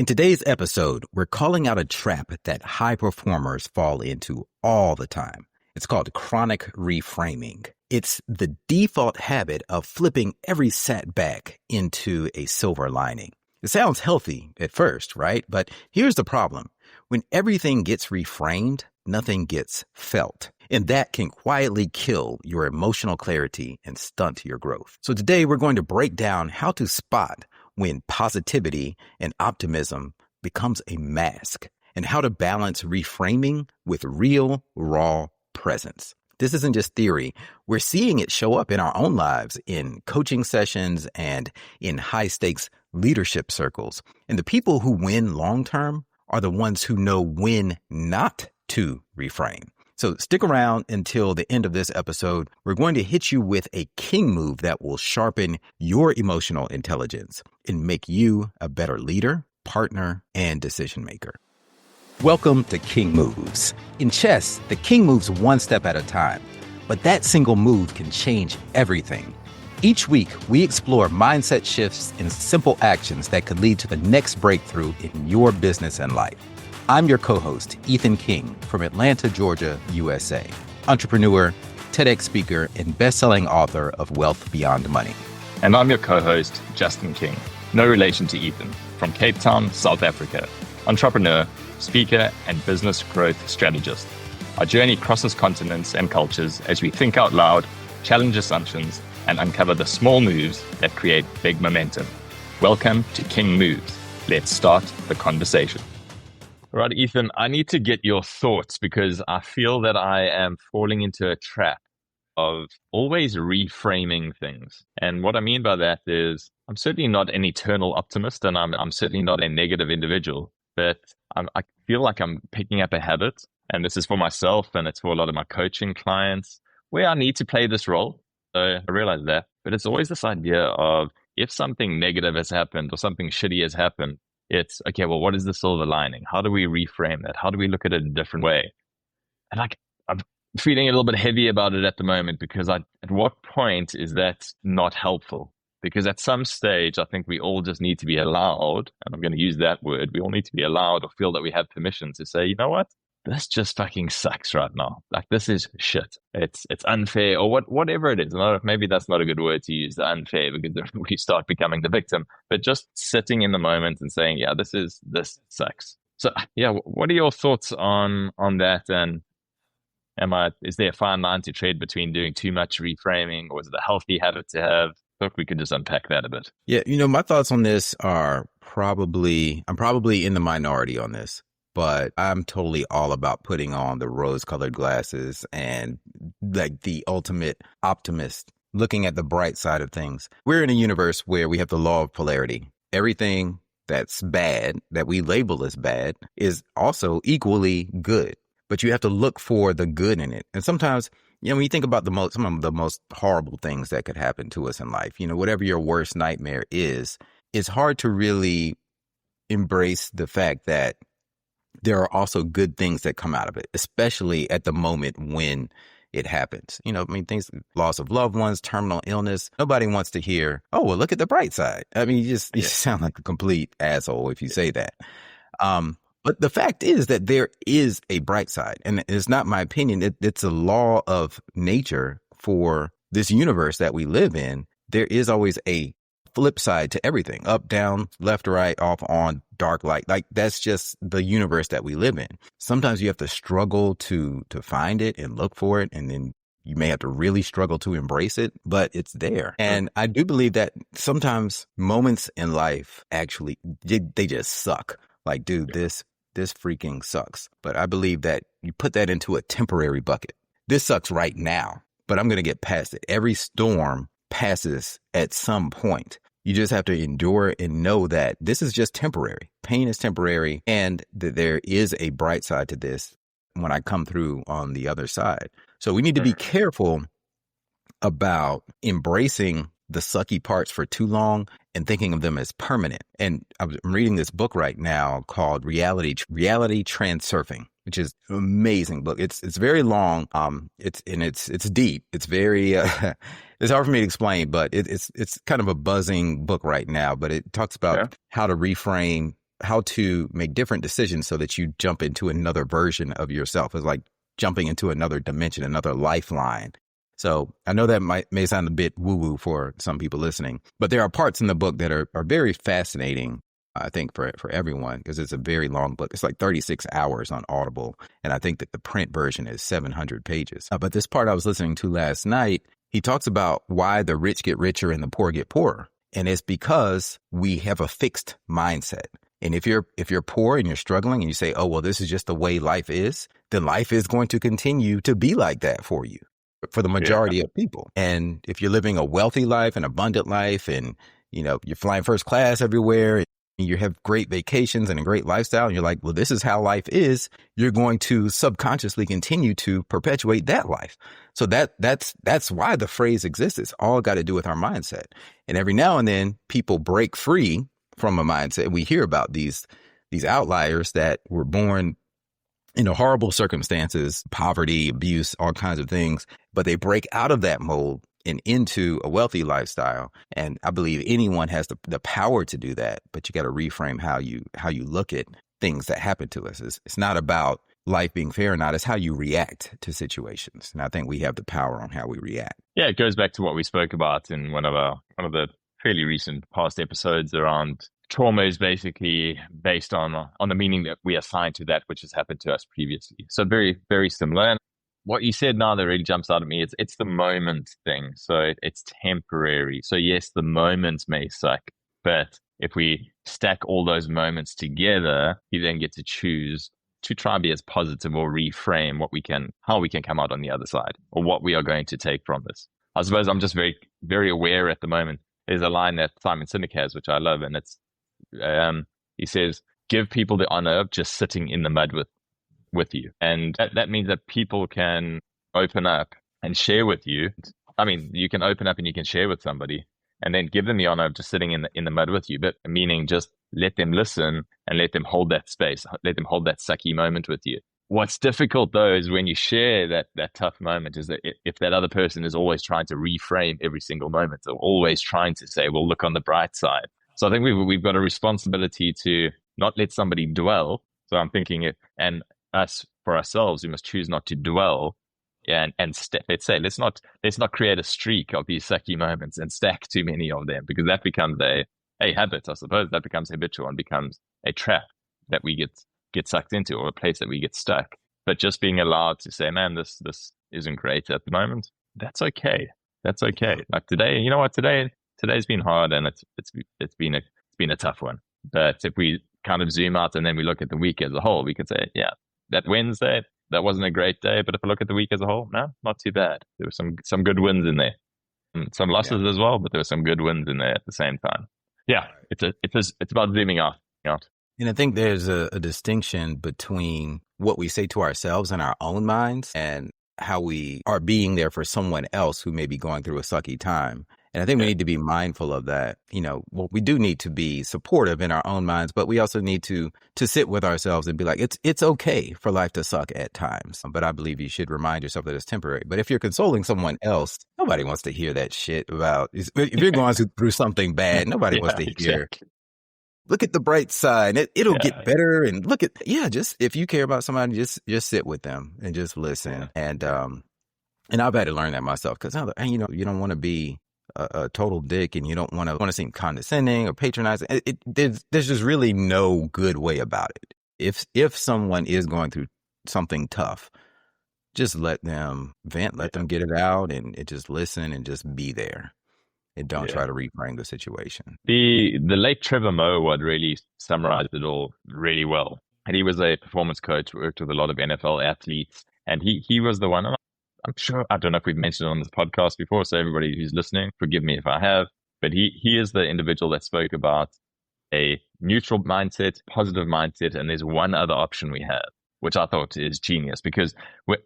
In today's episode, we're calling out a trap that high performers fall into all the time. It's called chronic reframing. It's the default habit of flipping every setback into a silver lining. It sounds healthy at first, right? But here's the problem. When everything gets reframed, nothing gets felt. And that can quietly kill your emotional clarity and stunt your growth. So today we're going to break down how to spot when positivity and optimism becomes a mask and how to balance reframing with real, raw presence. This isn't just theory. We're seeing it show up in our own lives, in coaching sessions and in high-stakes leadership circles. And the people who win long-term are the ones who know when not to reframe. So stick around until the end of this episode. We're going to hit you with a king move that will sharpen your emotional intelligence and make you a better leader, partner, and decision maker. Welcome to King Moves. In chess, the king moves one step at a time, but that single move can change everything. Each week, we explore mindset shifts and simple actions that could lead to the next breakthrough in your business and life. I'm your co-host, Ethan King, from Atlanta, Georgia, USA. Entrepreneur, TEDx speaker, and best-selling author of Wealth Beyond Money. And I'm your co-host, Justin King, no relation to Ethan, from Cape Town, South Africa. Entrepreneur, speaker, and business growth strategist. Our journey crosses continents and cultures as we think out loud, challenge assumptions, and uncover the small moves that create big momentum. Welcome to King Moves. Let's start the conversation. Right, Ethan, I need to get your thoughts because I feel that I am falling into a trap of always reframing things. And what I mean by that is I'm certainly not an eternal optimist, and I'm certainly not a negative individual, but I feel like I'm picking up a habit, and this is for myself and it's for a lot of my coaching clients, where I need to play this role. So I realize that, but it's always this idea of if something negative has happened or something shitty has happened, it's, okay, well, what is the silver lining? How do we reframe that? How do we look at it a different way? And I'm feeling a little bit heavy about it at the moment because at what point is that not helpful? Because at some stage, I think we all just need to be allowed, and I'm going to use that word, we all need to be allowed or feel that we have permission to say, you know what? This just fucking sucks right now. Like, this is shit. It's unfair, or whatever it is. Maybe that's not a good word to use, the unfair, because then we start becoming the victim. But just sitting in the moment and saying, yeah, this sucks. So yeah, what are your thoughts on that? And is there a fine line to tread between doing too much reframing, or is it a healthy habit to have? I thought we could just unpack that a bit. Yeah, my thoughts on this are I'm probably in the minority on this. But I'm totally all about putting on the rose-colored glasses and like the ultimate optimist, looking at the bright side of things. We're in a universe where we have the law of polarity. Everything that's bad, that we label as bad, is also equally good. But you have to look for the good in it. And sometimes, when you think about some of the most horrible things that could happen to us in life, whatever your worst nightmare is, it's hard to really embrace the fact that there are also good things that come out of it, especially at the moment when it happens. Things, loss of loved ones, terminal illness. Nobody wants to hear, oh, well, look at the bright side. You just sound like a complete asshole if you say that. But the fact is that there is a bright side, and it's not my opinion. It's a law of nature for this universe that we live in. There is always a flip side to everything, up, down, left, right, off, on, dark, light. Like, that's just the universe that we live in. Sometimes you have to struggle to find it and look for it, and then you may have to really struggle to embrace it, but it's there. And I do believe that sometimes moments in life actually, they just suck. Like, dude, this freaking sucks. But I believe that you put that into a temporary bucket. This sucks right now, but I'm going to get past it. Every storm passes at some point. You just have to endure and know that this is just temporary. Pain is temporary, and that there is a bright side to this when I come through on the other side. So we need to be careful about embracing the sucky parts for too long and thinking of them as permanent. And I'm reading this book right now called Reality Transurfing, which is an amazing book. It's very long. It's deep. It's very it's hard for me to explain, but it's kind of a buzzing book right now. But it talks about how to reframe how to make different decisions so that you jump into another version of yourself. It's like jumping into another dimension, another lifeline. So I know that may sound a bit woo-woo for some people listening, but there are parts in the book that are very fascinating, I think, for everyone, because it's a very long book. It's like 36 hours on Audible, and I think that the print version is 700 pages. But this part I was listening to last night, he talks about why the rich get richer and the poor get poorer. And it's because we have a fixed mindset. And if you're poor and you're struggling and you say, oh, well, this is just the way life is, then life is going to continue to be like that for you, for the majority of people. And if you're living a wealthy life, an abundant life, and, you know, you're flying first class everywhere, and you have great vacations and a great lifestyle, and you're like, well, this is how life is, you're going to subconsciously continue to perpetuate that life. So that's why the phrase exists. It's all got to do with our mindset. And every now and then people break free from a mindset. We hear about these outliers that were born in horrible circumstances, poverty, abuse, all kinds of things, but they break out of that mold and into a wealthy lifestyle. And I believe anyone has the power to do that, but you got to reframe how you look at things that happen to us. It's not about life being fair or not. It's how you react to situations. And I think we have the power on how we react. Yeah, it goes back to what we spoke about in one of the fairly recent past episodes around trauma is basically based on the meaning that we assign to that which has happened to us previously. So very, very similar. And what you said now that really jumps out at me, it's the moment thing. So it's temporary. So yes, the moments may suck, but if we stack all those moments together, you then get to choose to try and be as positive or reframe how we can come out on the other side, or what we are going to take from this. I suppose I'm just very, very aware at the moment. There's a line that Simon Sinek has, which I love, and it's he says, "Give people the honor of just sitting in the mud with you," and that means that people can open up and share with you. I mean, you can open up and you can share with somebody, and then give them the honor of just sitting in the mud with you. But meaning, just let them listen and let them hold that space, let them hold that sucky moment with you. What's difficult though is when you share that tough moment, is that if that other person is always trying to reframe every single moment, or always trying to say, well, look on the bright side. So I think we've got a responsibility to not let somebody dwell. So I'm thinking and us for ourselves, we must choose not to dwell and let's say, let's not create a streak of these sucky moments and stack too many of them, because that becomes a habit, I suppose. That becomes habitual and becomes a trap that we get sucked into, or a place that we get stuck. But just being allowed to say, man, this isn't great at the moment. That's okay. That's okay. Like today, you know what? Today's been hard, and it's been a tough one. But if we kind of zoom out and then we look at the week as a whole, we can say, yeah, that Wednesday, that wasn't a great day. But if I look at the week as a whole, no, not too bad. There were some good wins in there, some losses as well, but there were some good wins in there at the same time. Yeah, it's about zooming out. And I think there's a distinction between what we say to ourselves in our own minds and how we are being there for someone else who may be going through a sucky time. And I think we need to be mindful of that. Well, we do need to be supportive in our own minds, but we also need to sit with ourselves and be like, it's okay for life to suck at times. But I believe you should remind yourself that it's temporary. But if you're consoling someone else, nobody wants to hear that shit about, if you're going through something bad, nobody wants to hear. Exactly. Look at the bright side. It'll get better. And just if you care about somebody, just sit with them and just listen. Yeah. And I've had to learn that myself, because you don't want to be a total dick, and you don't want to seem condescending or patronizing. There's just really no good way about it. If someone is going through something tough, just let them vent, let them get it out, and just listen and just be there. And don't try to reframe the situation. The late Trevor Moe would really summarized it all really well. And he was a performance coach, worked with a lot of NFL athletes, and he was the one. I'm sure, I don't know if we've mentioned it on this podcast before, so everybody who's listening, forgive me if I have, but he is the individual that spoke about a neutral mindset, positive mindset, and there's one other option we have, which I thought is genius, because did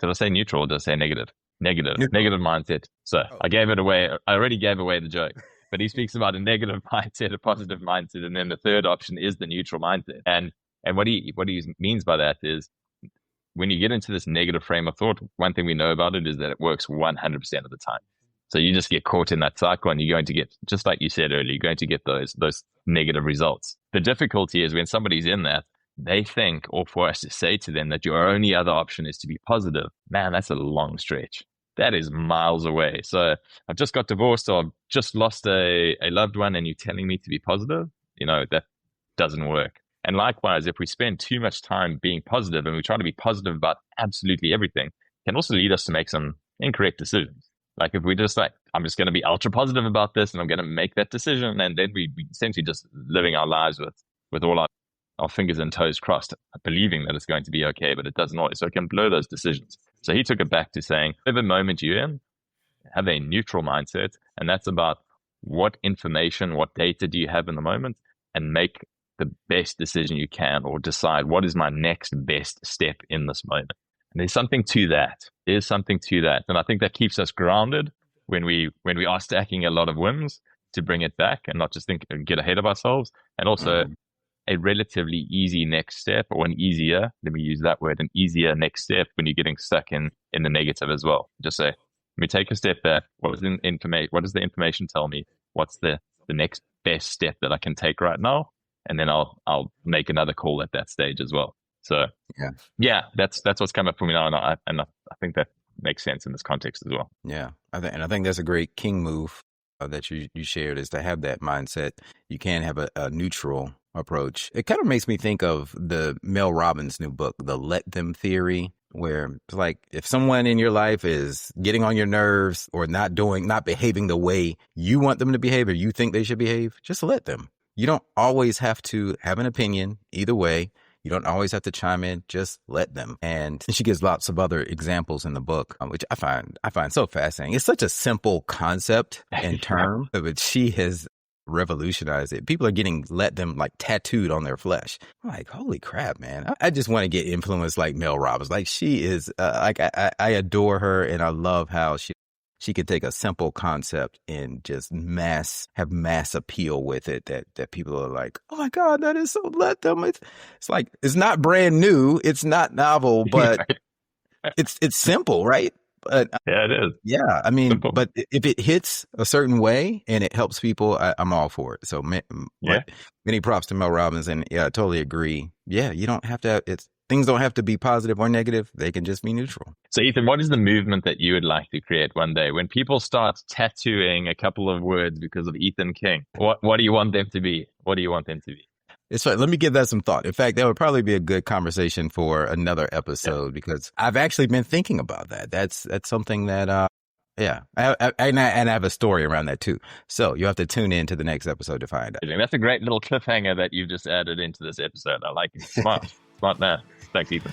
I say neutral or did I say negative? Negative mindset. So I gave it away. I already gave away the joke, but he speaks about a negative mindset, a positive mindset, and then the third option is the neutral mindset. And what he means by that is, when you get into this negative frame of thought, one thing we know about it is that it works 100% of the time. So you just get caught in that cycle, and you're going to get, just like you said earlier, you're going to get those negative results. The difficulty is when somebody's in that, they think, or for us to say to them that your only other option is to be positive. Man, that's a long stretch. That is miles away. So I've just got divorced, or I've just lost a loved one, and you're telling me to be positive? That doesn't work. And likewise, if we spend too much time being positive and we try to be positive about absolutely everything, it can also lead us to make some incorrect decisions. Like if we just I'm just going to be ultra positive about this and I'm going to make that decision, and then we essentially just living our lives with all our fingers and toes crossed, believing that it's going to be okay, but it doesn't always. So it can blow those decisions. So he took it back to saying, whatever moment you're in, have a neutral mindset. And that's about what information, what data do you have in the moment, and make the best decision you can, or decide what is my next best step in this moment. And there's something to that. There's something to that. And I think that keeps us grounded when we are stacking a lot of wins, to bring it back and not just get ahead of ourselves. And also a relatively easy next step, or an easier, let me use that word, an easier next step when you're getting stuck in the negative as well. Just say, let me take a step back. What does the information tell me? What's the next best step that I can take right now? And then I'll make another call at that stage as well. So yeah, that's what's come up for me now, and I think that makes sense in this context as well. Yeah, I think that's a great king move that you shared, is to have that mindset. You can have a neutral approach. It kind of makes me think of the Mel Robbins' new book, The Let Them Theory, where it's like, if someone in your life is getting on your nerves or not behaving the way you want them to behave or you think they should behave, just let them. You don't always have to have an opinion either way. You don't always have to chime in. Just let them. And she gives lots of other examples in the book, which I find so fascinating. It's such a simple concept and term, but she has revolutionized it. People are getting let them like tattooed on their flesh. I'm like, holy crap, man. I just want to get influenced like Mel Robbins. Like, she is I adore her, and I love how she could take a simple concept and just have mass appeal with it, that people are like, oh my God, that is so, let them. It's like, it's not brand new. It's not novel, but it's simple, right? But yeah, it is. Yeah. I mean, simple. But if it hits a certain way and it helps people, I'm all for it. So many props to Mel Robbins, and yeah, I totally agree. Yeah. You don't have to, things don't have to be positive or negative. They can just be neutral. So Ethan, what is the movement that you would like to create one day when people start tattooing a couple of words because of Ethan King? What do you want them to be? What do you want them to be? It's right. Let me give that some thought. In fact, that would probably be a good conversation for another episode, because I've actually been thinking about that. That's something that, I have a story around that too. So you have to tune in to the next episode to find out. That's a great little cliffhanger that you've just added into this episode. I like it. Smart man. Thanks, Ethan.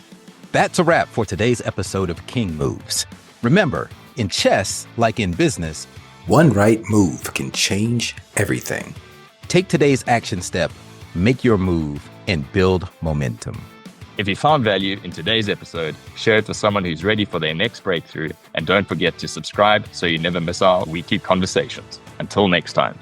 That's a wrap for today's episode of King Moves. Remember, in chess, like in business, one right move can change everything. Take today's action step, make your move, and build momentum. If you found value in today's episode, share it with someone who's ready for their next breakthrough, and don't forget to subscribe so you never miss our weekly conversations. Until next time.